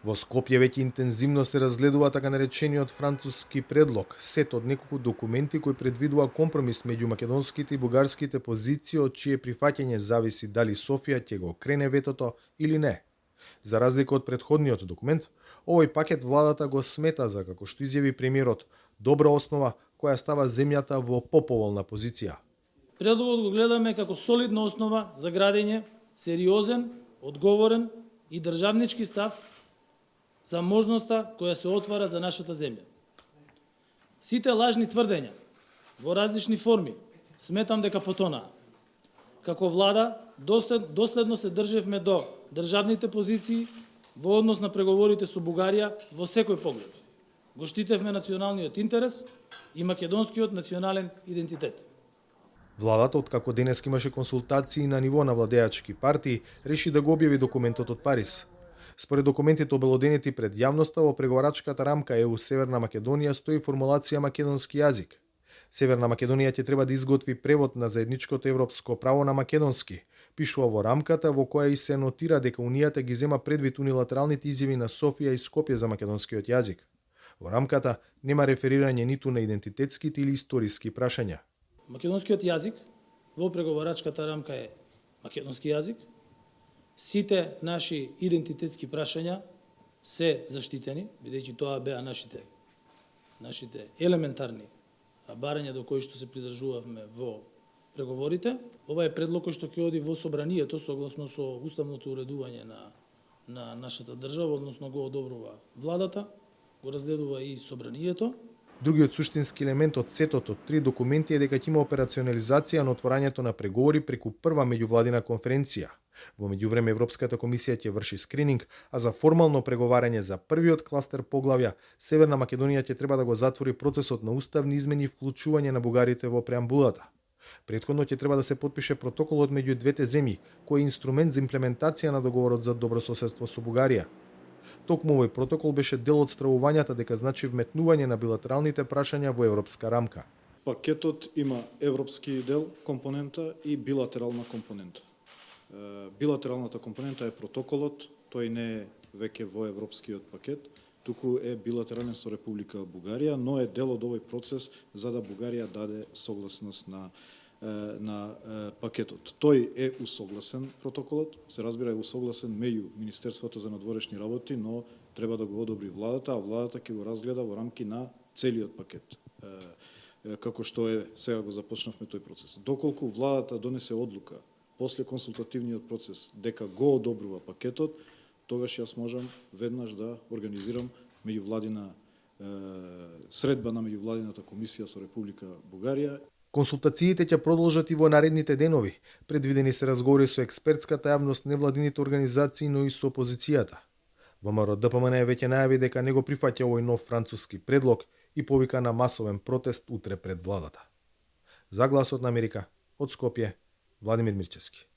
Во Скопје веќе интензивно се разгледува така наречениот француски предлог, сет од неколку документи кои предвидува компромис меѓу македонските и бугарските позиции, од чие прифаќање зависи дали Софија ќе го крене ветото или не. За разлика од претходниот документ, овој пакет владата го смета за, како што изјави премиерот, добра основа која става земјата во поповолна позиција. Предлогот го гледаме како солидна основа за градење сериозен, одговорен и државнички став за можноста која се отвара за нашата земја. Сите лажни тврдења во различни форми сметам дека потонаа. Како влада доследно се држевме до државните позиции во однос на преговорите со Бугарија во секој поглед. Го штитевме националниот интерес и македонскиот национален идентитет. Владата, откако денес имаше консултации на ниво на владеачки партии, реши да го објави документот од Париз. Според документите обелоденети пред јавноста, во преговарачката рамка ЕУ Северна Македонија стои формулација македонски јазик. Северна Македонија ќе треба да изготви превод на заедничкото европско право на македонски, пишува во рамката во која и се нотира дека Унијата ги зема предвид унилатералните изјави на Софија и Скопје за македонскиот јазик. Во рамката нема реферирање ниту на идентитетските или историски прашања. Македонскиот јазик во преговарачката рамка е македонски јазик. Сите наши идентитетски прашања се заштитени, бидејќи тоа беа нашите елементарни барања до кои што се придржувавме во преговорите. Ова е предлог кој што ќе оди во собранието согласно со уставното уредување на нашата држава, односно го одобрува владата, го разгледува и собранието. Другиот суштински елемент од сетот од 3 документи е дека ќе има операционализација на отворањето на преговори преку прва меѓувладина конференција. Во меѓувреме Европската комисија ќе врши скрининг, а за формално преговарање за првиот кластер поглавја, Северна Македонија ќе треба да го затвори процесот на уставни измени и вклучување на бугарите во преамбулата. Претходно ќе треба да се потпише протоколот меѓу двете земји, кој е инструмент за имплементација на договорот за добрососедство со Бугарија. Токму овој протокол беше дел од стравувањата дека значи вметнување на билатералните прашања во европска рамка. Пакетот има европски дел компонента и билатерална компонента. Билатералната компонента е протоколот, тој не е веќе во европскиот пакет, туку е билатерален со Република Бугарија, но е дел од овој процес за да Бугарија даде согласност на пакетот. Тој е усогласен протоколот, се разбира е усогласен меѓу Министерството за надворешни работи, но треба да го одобри владата, а владата ќе го разгледа во рамки на целиот пакет. Како што е, сега го започнавме тој процес. Доколку владата донесе одлука после консултативниот процес дека го одобрува пакетот, тогаш јас можам веднаш да организирам меѓувладина средба на меѓувладината комисија со Република Бугарија. Консултациите ќе продолжат и во наредните денови. Предвидени се разговори со експертската јавност, невладините организации, но и со опозицијата. ВМРО ДПМН веќе најави дека не го прифаќа овој нов француски предлог и повика на масовен протест утре пред владата. За Гласот на Америка, од Скопје, Владимир Мирчевски.